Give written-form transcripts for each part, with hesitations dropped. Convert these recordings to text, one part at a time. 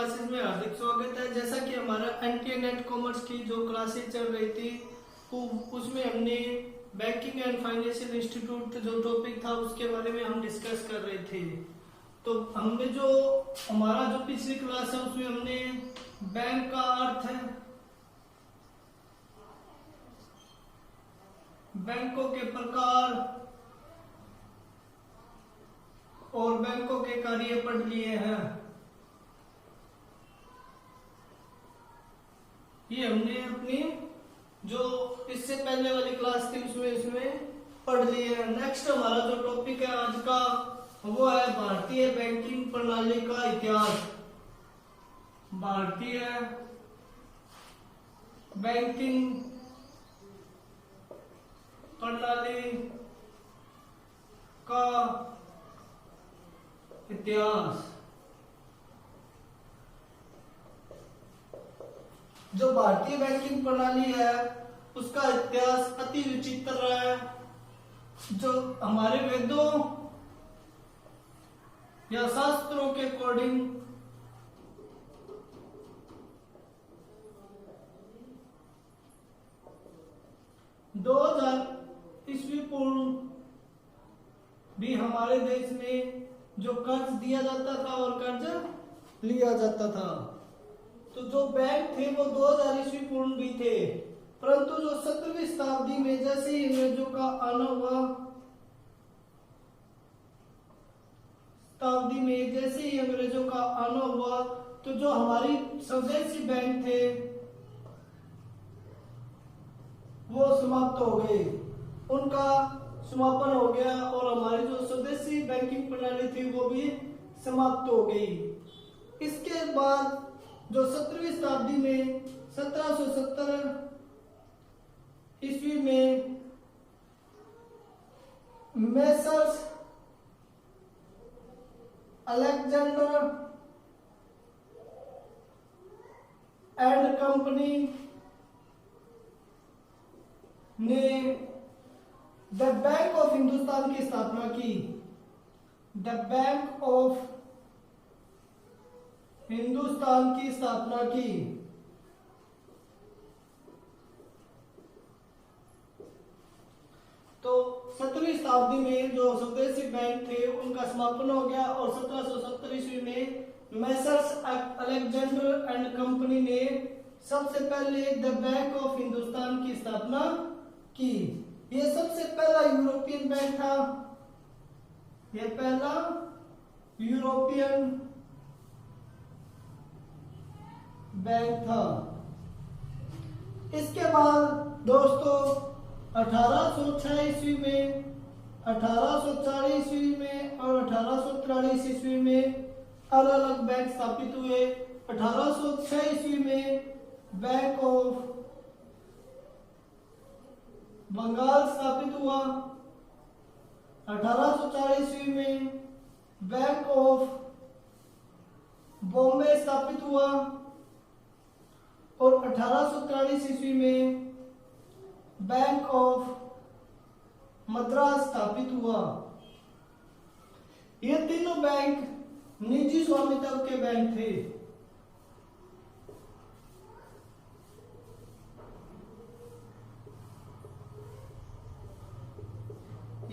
Classes में हार्दिक स्वागत है। जैसा कि हमारा एनटीए नेट कॉमर्स की जो क्लासेस चल रही थी उसमें हमने बैंकिंग एंड फाइनेंशियल इंस्टीट्यूट जो टॉपिक था उसके बारे में हम डिस्कस कर रहे थे। तो हमने जो हमारा जो पिछली क्लास है उसमें हमने बैंक का अर्थ है, बैंकों के प्रकार और बैंकों के कार्य पढ़ लिए हैं। ये हमने अपनी जो इससे पहले वाली क्लास थी उसमें इसमें पढ़ लिए हैं। नेक्स्ट हमारा जो टॉपिक है आज का वो है भारतीय बैंकिंग प्रणाली का इतिहास। भारतीय बैंकिंग प्रणाली का इतिहास। जो भारतीय बैंकिंग प्रणाली है उसका इतिहास अति विचित्र रहा है। जो हमारे वेदों या शास्त्रों के अकॉर्डिंग दो 2000 ईस्वी पूर्व भी हमारे देश में जो कर्ज दिया जाता था और कर्ज लिया जाता था, तो जो बैंक थे वो 2000 ईस्वी पूर्व भी थे। परंतु जो 17वीं शताब्दी में जैसे ही अंग्रेजों का आना हुआ, शताब्दी में जैसे ही अंग्रेजों का आना हुआ तो जो हमारी स्वदेशी बैंक थे वो समाप्त हो गए, उनका समापन हो गया और हमारी जो स्वदेशी बैंकिंग प्रणाली थी वो भी समाप्त हो गई। इसके बाद जो 17वीं शताब्दी में 1770 ईस्वी में मेसर्स अलेक्जेंडर एंड कंपनी ने द बैंक ऑफ हिंदुस्तान की स्थापना की। द बैंक ऑफ हिंदुस्तान की स्थापना की। तो 17वीं शताब्दी में जो स्वदेशी बैंक थे उनका समापन हो गया और 1770 ईस्वी में मेसर्स अलेक्जेंडर एंड कंपनी ने सबसे पहले द बैंक ऑफ हिंदुस्तान की स्थापना की। यह सबसे पहला यूरोपियन बैंक था। यह पहला यूरोपियन बैंक था। इसके बाद दोस्तों 1806 ईस्वी में, 1840 ईस्वी में और 1843 ईस्वी में अलग अलग बैंक स्थापित हुए। 1806 ईस्वी में बैंक ऑफ बंगाल स्थापित हुआ। 1840 ईस्वी में बैंक ऑफ बॉम्बे स्थापित हुआ और 1843 ईस्वी में बैंक ऑफ मद्रास स्थापित हुआ। ये तीनों बैंक निजी स्वामित्व के बैंक थे।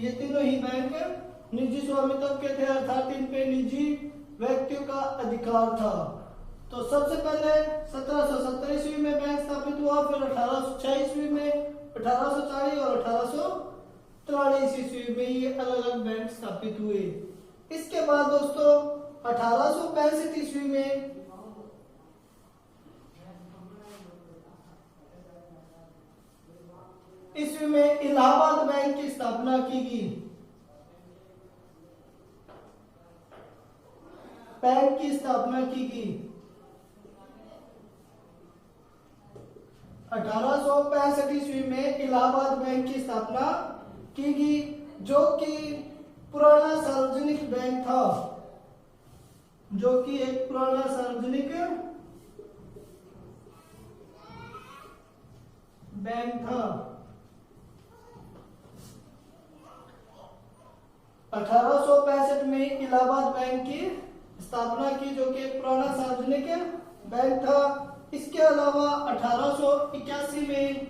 ये तीनों ही बैंक निजी स्वामित्व के थे, अर्थात इन पे निजी व्यक्तियों का अधिकार था। तो सबसे पहले 1770 ईस्वी में बैंक स्थापित हुआ, फिर 1806 ईस्वी में, 1840 और 1843 ईस्वी में ये अलग अलग बैंक स्थापित हुए। इसके बाद दोस्तों 1865 ईस्वी में इलाहाबाद बैंक की स्थापना की गई। बैंक की स्थापना की गई। 1865 ईस्वी में इलाहाबाद बैंक की स्थापना की गई, जो कि पुराना सार्वजनिक बैंक था, जो कि एक पुराना सार्वजनिक बैंक था। 1865 में इलाहाबाद बैंक की स्थापना की, जो कि एक पुराना सार्वजनिक बैंक था। इसके अलावा 1881 में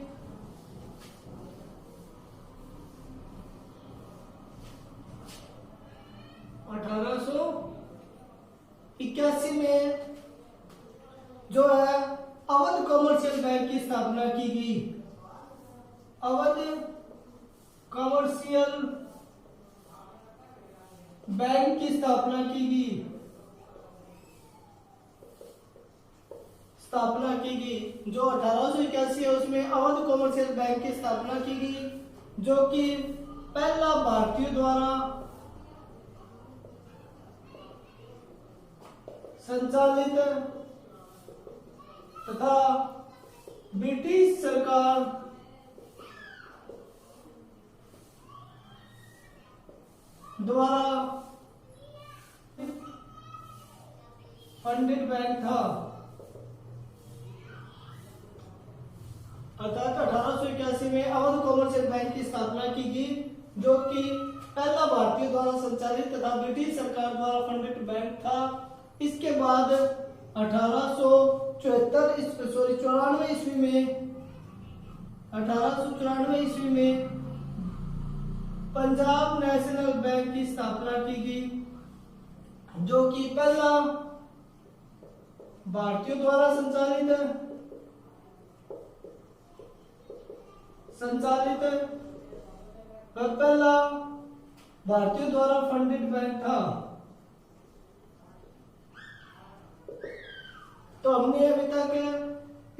1881 में जो है अवध कॉमर्शियल बैंक की स्थापना की गई। अवध कॉमर्शियल बैंक की स्थापना की गई। जो 1881 है उसमें अवध कॉमर्शियल बैंक की स्थापना की गई, जो कि पहला भारतीय द्वारा संचालित तथा ब्रिटिश सरकार द्वारा फंडेड बैंक था। अर्थात 1881 में अवध कॉमर्शियल बैंक की स्थापना की गई, जो कि पहला भारतीय द्वारा संचालित तथा ब्रिटिश सरकार द्वारा फंडेड बैंक था। इसके बाद 1894 ईस्वी में पंजाब नेशनल बैंक की स्थापना की गई, जो कि पहला भारतीयों द्वारा संचालित और पहला भारतीयों द्वारा फंडेड बैंक था। तो हमने अभी तक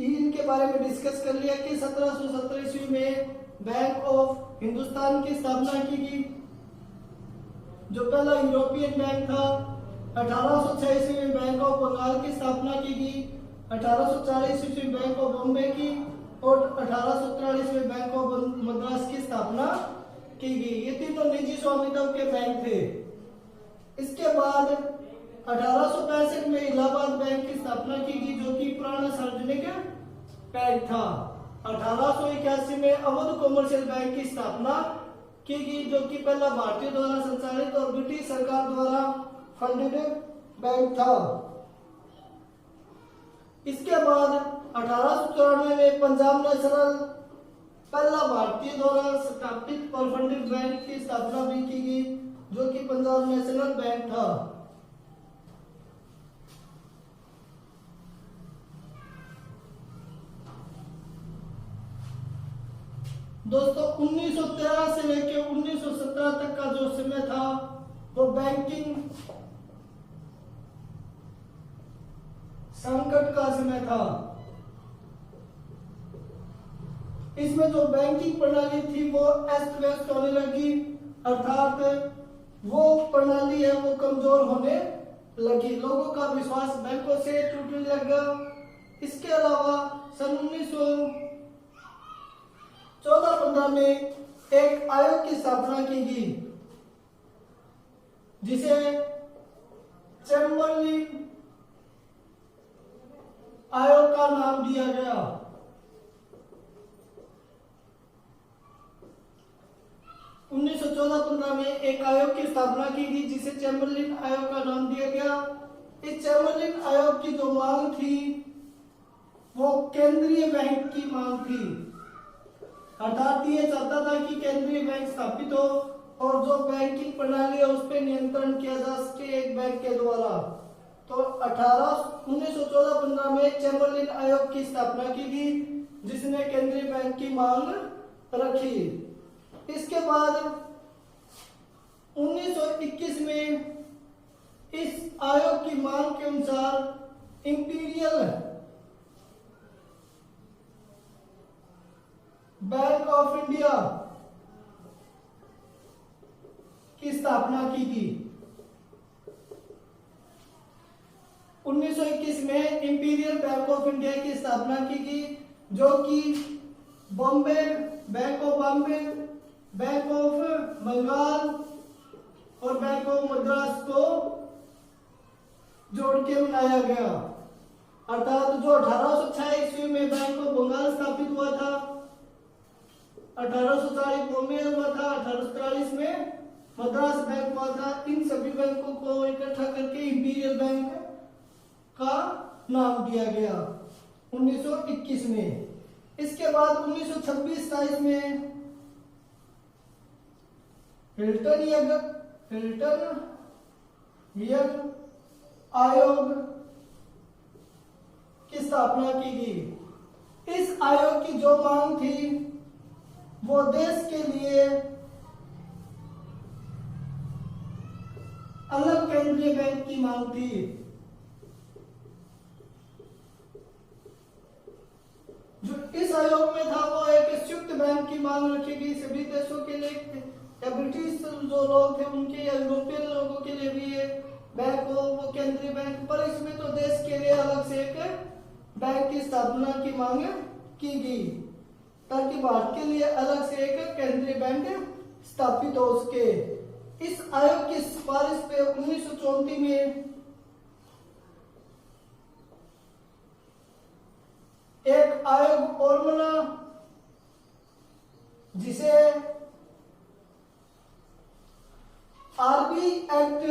इनके बारे में डिस्कस कर लिया कि 1770 ईस्वी में बैंक ऑफ हिंदुस्तान की स्थापना की गई, जो पहला यूरोपियन बैंक था। 1806 ईस्वी में बैंक ऑफ बंगाल की स्थापना की गई। 1840 ईस्वी में बैंक ऑफ बॉम्बे की और 1843 में बैंक ऑफ मद्रास की स्थापना की गई। ये तीनों निजी स्वामित्व के बैंक थे। इसके बाद 1865 में इलाहाबाद बैंक की स्थापना की गई, जो कि पुराना सार्वजनिक बैंक था। 1881 में अवध कॉमर्शियल बैंक की स्थापना की गई, जो कि पहला भारतीय द्वारा संचालित और ब्रिटिश सरकार द्वारा फंडेड बैंक था। इसके बाद 1894 में पंजाब नेशनल पहला भारतीय द्वारा स्थापित और फंडेड बैंक की स्थापना भी की गई, जो कि पंजाब नेशनल बैंक था। दोस्तों 1913 से लेकर 1917 तक का जो समय था वो बैंकिंग संकट का समय था। इसमें जो बैंकिंग प्रणाली थी वो अस्त व्यस्त होने लगी, अर्थात वो प्रणाली है वो कमजोर होने लगी। लोगों का विश्वास बैंकों से टूटने लगा। इसके अलावा सन 1914-15 में एक आयोग की स्थापना की गई, जिसे चैम्बरलिन आयोग का नाम दिया गया। 1914-15 में एक आयोग की स्थापना की गई, जिसे चैम्बरलिन आयोग का नाम दिया गया। इस चैम्बरलिन आयोग की जो मांग थी वो केंद्रीय बैंक की मांग थी, अर्थात ये चाहता था कि केंद्रीय बैंक स्थापित हो और जो बैंकिंग प्रणाली है उस पर नियंत्रण किया जा सके एक बैंक के द्वारा। तो 1914-15 में चैम्बरलिन आयोग की स्थापना की गई, जिसने केंद्रीय बैंक की मांग रखी। इसके बाद 1921 में इस आयोग की मांग के अनुसार इंपीरियल बैंक ऑफ इंडिया की स्थापना की गई। 1921 में इंपीरियल बैंक ऑफ इंडिया की स्थापना की गई, जो कि Bombay, bank of Bombay, bank of Bengal और बैंक ऑफ मद्रास को जोड़ के बनाया गया। अर्थात जो 1806 ईस्वी में बैंक ऑफ बंगाल स्थापित हुआ था, 1840 बॉम्बे हुआ था, 1843 में मद्रास बैंक हुआ था। इन सभी बैंकों को इकट्ठा करके इंपीरियल बैंक का नाम दिया गया 1921 में। इसके बाद 1926-27 में हिल्टन यंग आयोग की स्थापना की गई। इस आयोग की जो मांग थी वो देश के लिए अलग केंद्रीय बैंक की मांग थी। जो इस आयोग में था वो एक संयुक्त बैंक की मांग रखी गई सभी देशों के लिए, या ब्रिटिश जो लोग थे उनके या यूरोपियन लोगों के लिए भी एक बैंक हो, वो केंद्रीय बैंक। पर इसमें तो देश के लिए अलग से एक बैंक की स्थापना की मांग की गई ताकि भारत के लिए अलग से एक केंद्रीय बैंक स्थापित हो सके। इस आयोग की सिफारिश पे 1934 में एक आयोग और बना जिसे आरबी एक्ट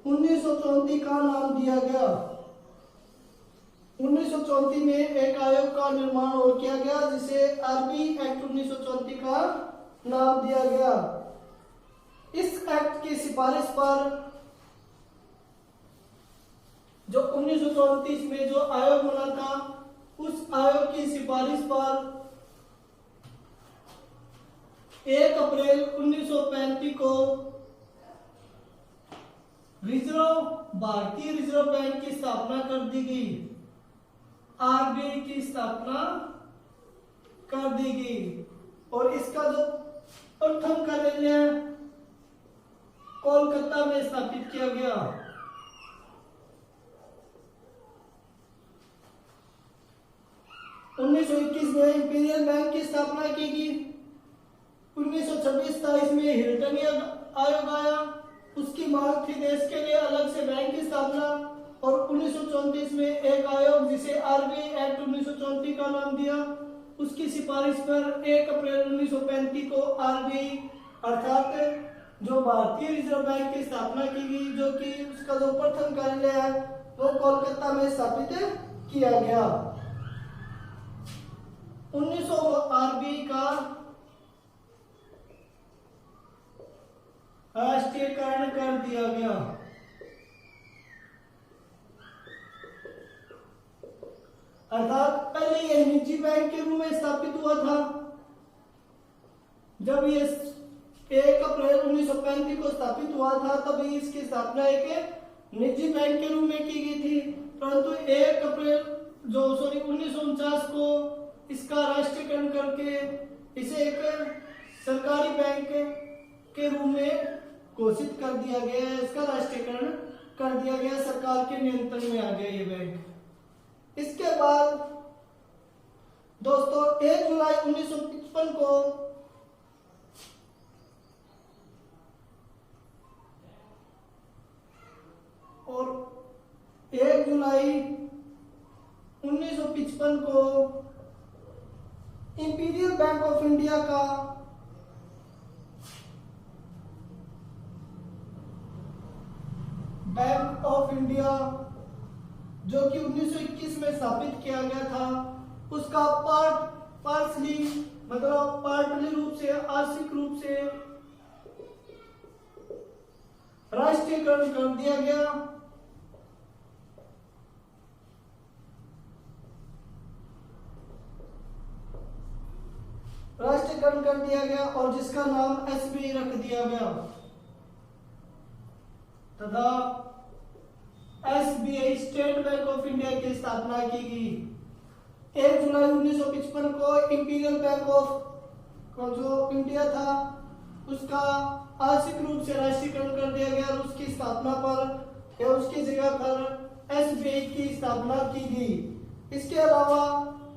1934 का नाम दिया गया। 1934 में एक आयोग का निर्माण और किया गया जिसे आरबी एक्ट 1934 का नाम दिया गया। इस एक्ट की सिफारिश पर जो 1934 में जो आयोग बना था उस आयोग की सिफारिश पर 1 अप्रैल 1935 को भारतीय रिजर्व बैंक की स्थापना कर दी गई, आरबीआई की स्थापना कर दी गई। और इसका जो प्रथम कार्यालय कोलकाता में स्थापित किया गया। उन्नीस 1921 में इंपीरियल बैंक की स्थापना की गई। 1926-27 में हिल्टन आयोग आया, उसकी मांग थी देश के लिए अलग से बैंक की स्थापना। और 1934 में एक आयोग जिसे आरबीआई एक्ट 1934 का नाम दिया, उसकी सिफारिश पर 1 अप्रैल 1935 को आरबीआई अर्थात जो भारतीय रिजर्व बैंक की स्थापना की गई, जो कि उसका जो प्रथम कार्यालय है वो कोलकाता में स्थापित किया गया। 1900 आरबीआई का राष्ट्रीयकरण कर दिया गया। अर्थात पहले यह निजी बैंक के रूप में स्थापित हुआ था। जब ये 1 अप्रैल 1935 को स्थापित हुआ था तभी इसकी स्थापना एक निजी बैंक के रूप में की गई थी, परंतु 1 अप्रैल 1949 को इसका राष्ट्रीयकरण करके इसे एक सरकारी बैंक के रूप में घोषित कर दिया गया है। इसका राष्ट्रीयकरण कर दिया गया, सरकार के नियंत्रण में आ गया ये बैंक। इसके बाद दोस्तों 1 जुलाई 1955 को और 1 जुलाई 1955 को इंपीरियल बैंक ऑफ इंडिया का बैंक ऑफ इंडिया जो कि 1921 में स्थापित किया गया था, उसका पार्टली मतलब पार्टली रूप से आंशिक रूप से राष्ट्रीयकरण कर दिया गया। राष्ट्रीयकरण कर दिया गया और जिसका नाम एसबीआई रख दिया गया तथा SBI state bank of India की स्थापना की गई। 1 जुलाई 1955 को इंपीरियल बैंक ऑफ जो इंडिया था उसका आंशिक रूप से राष्ट्रीयकरण कर दिया गया और उसकी स्थापना पर या उसकी जगह पर एसबीआई की स्थापना की गई। इसके अलावा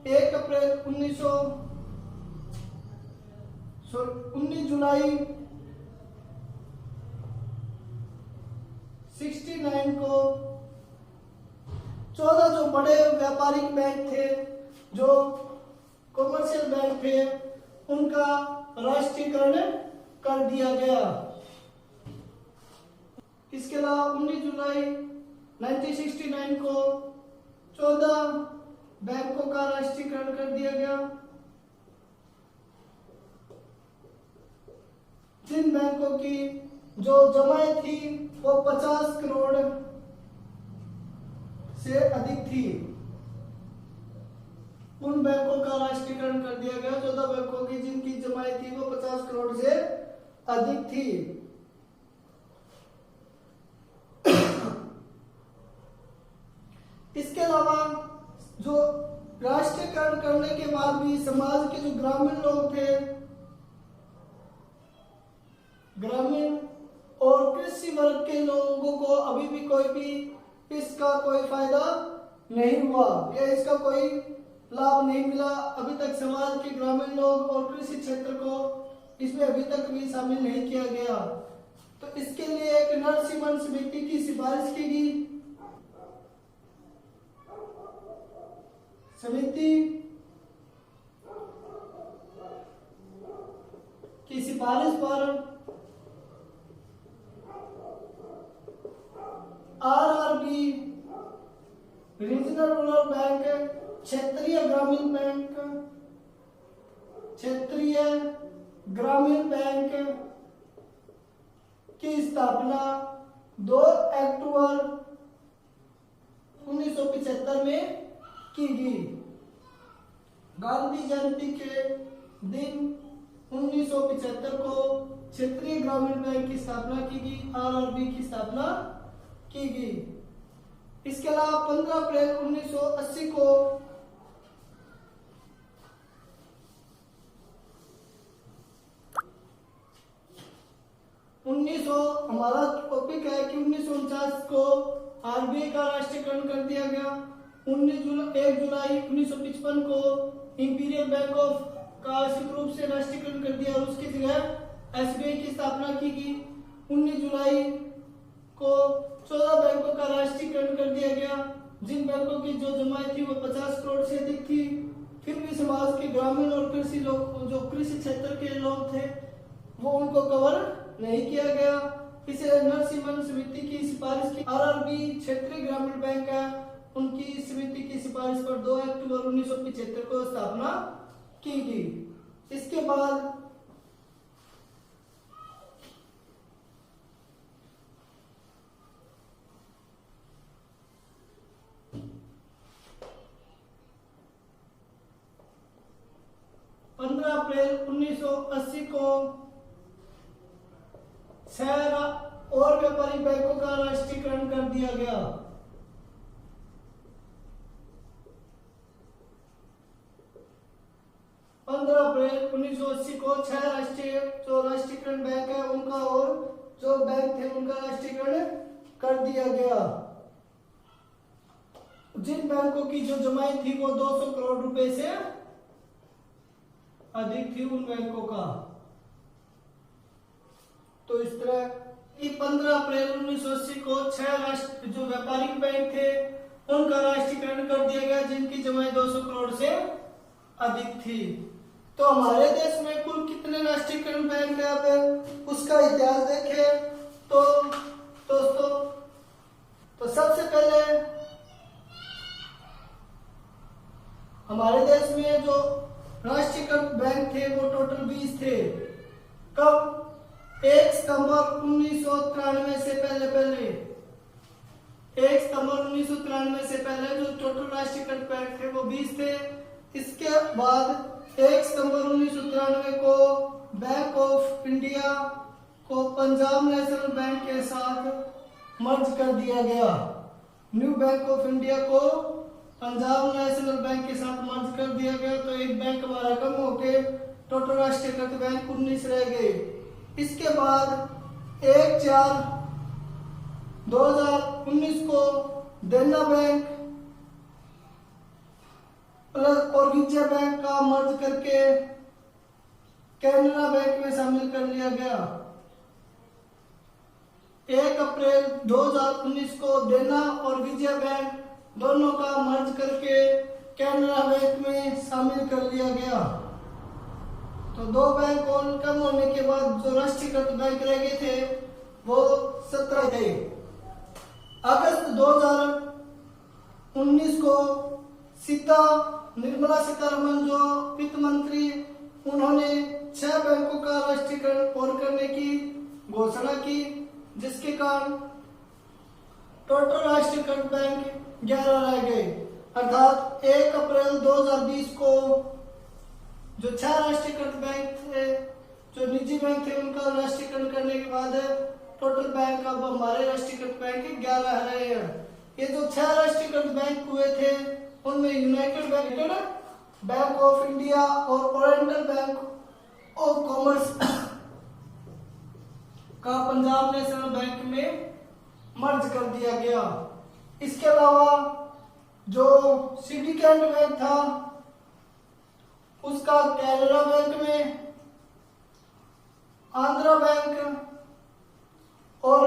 1 अप्रैल 19 जुलाई 69 को 14 जो बड़े व्यापारिक बैंक थे, जो कॉमर्शियल बैंक थे, उनका राष्ट्रीयकरण कर दिया गया। इसके अलावा 19 जुलाई 1969 को 14 बैंकों का राष्ट्रीयकरण कर दिया गया, जिन बैंकों की जो जमाएं थी वो 50 करोड़ से अधिक थी, उन बैंकों का राष्ट्रीयकरण कर दिया गया। 14 बैंकों की जिनकी जमाएं थी वो 50 करोड़ से अधिक थी। इसके अलावा जो राष्ट्रीयकरण करने के बाद भी समाज के जो ग्रामीण लोग थे, ग्रामीण और कृषि वर्ग के लोगों को अभी भी कोई भी इसका कोई फायदा नहीं हुआ या इसका कोई लाभ नहीं मिला। अभी तक समाज के ग्रामीण लोग और कृषि क्षेत्र को इसमें अभी तक भी शामिल नहीं किया गया। तो इसके लिए एक नरसिम्हन समिति की सिफारिश की गई। समिति की सिफारिश पर आरआरबी, रीजनल रूरल बैंक, क्षेत्रीय ग्रामीण बैंक, क्षेत्रीय ग्रामीण बैंक की स्थापना 2 अक्टूबर 1975 में की गई। गांधी जयंती के दिन 1975 को क्षेत्रीय ग्रामीण बैंक की स्थापना की गई, आरआरबी की स्थापना की गई। इसके अलावा 15 अप्रैल 1980 को हमारा टॉपिक है कि 1949 को आरबीआई का राष्ट्रीयकरण कर दिया गया। 1 जुलाई 1955 को इंपीरियल बैंक ऑफ का संयुक्त रूप से राष्ट्रीयकरण कर दिया और उसकी जगह एसबीआई की स्थापना की गई। 19 जुलाई को 14 बैंकों का राष्ट्रीयकरण कर दिया गया, जिन बैंकों की जो जमाएं थी वो 50 करोड़ से अधिक थी। फिर भी समाज के ग्रामीण और कृषि लोग, जो कृषि क्षेत्र के लोग थे, वो उनको कवर नहीं किया गया। इसे नरसिम्हन समिति की सिफारिश की। आरआरबी क्षेत्रीय ग्रामीण बैंक है, उनकी समिति की सिफारिश पर 2 अक्टूबर 1975 को स्थापना की गई। इसके बाद अप्रैल 1980 को 6 और व्यापारिक बैंकों का राष्ट्रीयकरण कर दिया गया। 15 अप्रैल 1980 को 6 राष्ट्रीयकरण बैंक है उनका और जो बैंक थे उनका राष्ट्रीयकरण कर दिया गया। जिन बैंकों की जो जमाएं थी वो 200 करोड़ रुपए से अधिक थी उन बैंकों का। तो इस तरह 15 अप्रैल 1980 को 6 जो व्यापारिक बैंक थे उनका राष्ट्रीयकरण कर दिया गया, जिनकी जमाएं 200 करोड़ से अधिक थी। तो हमारे देश में कुल कितने राष्ट्रीयकरण बैंक है, आप उसका इतिहास देखें तो दोस्तों, तो सबसे पहले हमारे देश में जो राष्ट्रीयकृत बैंक थे वो टोटल 20 थे। कब? 1 सितंबर 1993 से पहले 1 सितंबर 1993 से पहले जो टोटल राष्ट्रीयकृत बैंक थे वो 20 थे। इसके बाद 1 सितंबर 1993 को बैंक ऑफ इंडिया को पंजाब नेशनल बैंक के साथ मर्ज कर दिया गया। न्यू बैंक ऑफ इंडिया को पंजाब नेशनल बैंक के साथ मर्ज कर दिया गया। तो एक बैंक हमारा कम होके टोटल राष्ट्रीयकृत बैंक 19 रह गए। इसके बाद 1/4/2019 को देना बैंक प्लस और विजय बैंक का मर्ज करके कैनरा बैंक में शामिल कर लिया गया। 1 अप्रैल 2019 को देना और विजय बैंक दोनों का मर्ज करके कैनरा बैंक में शामिल कर लिया गया। तो दो बैंक और कम होने के बाद जो राष्ट्रीयकृत बैंक रह गए थे वो 17 थे। अगस्त 2019 को निर्मला सीतारमण जो वित्त मंत्री, उन्होंने 6 बैंकों का राष्ट्रीयकरण और करने की घोषणा की, जिसके कारण टोटल राष्ट्रीयकृत बैंक 11 रह गए। अर्थात 1 अप्रैल 2020 को जो 6 राष्ट्रीयकृत बैंक थे, जो निजी बैंक थे, उनका राष्ट्रीयकरण करने के बाद टोटल बैंक अब हमारे राष्ट्रीयकृत बैंक 11 रहे हैं। ये जो 6 राष्ट्रीयकृत बैंक हुए थे उनमें यूनाइटेड बैंक ऑफ इंडिया और ओरिएंटल बैंक ऑफ कॉमर्स का पंजाब नेशनल बैंक में मर्ज कर दिया गया। इसके अलावा जो सिंडिकेट बैंक था उसका कैनरा बैंक में, आंध्रा बैंक और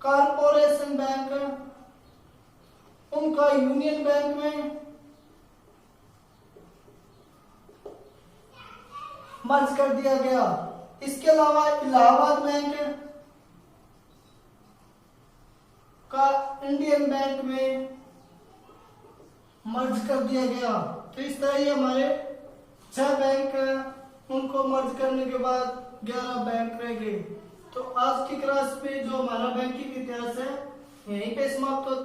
कारपोरेशन बैंक उनका यूनियन बैंक में मर्ज कर दिया गया। इसके अलावा इलाहाबाद बैंक का इंडियन बैंक में मर्ज कर दिया गया। तो इस तरह ये हमारे 6 बैंक उनको मर्ज करने के बाद 11 बैंक रह गए। तो आज की क्लास में जो हमारा बैंकिंग इतिहास है यहीं पे समाप्त होता है।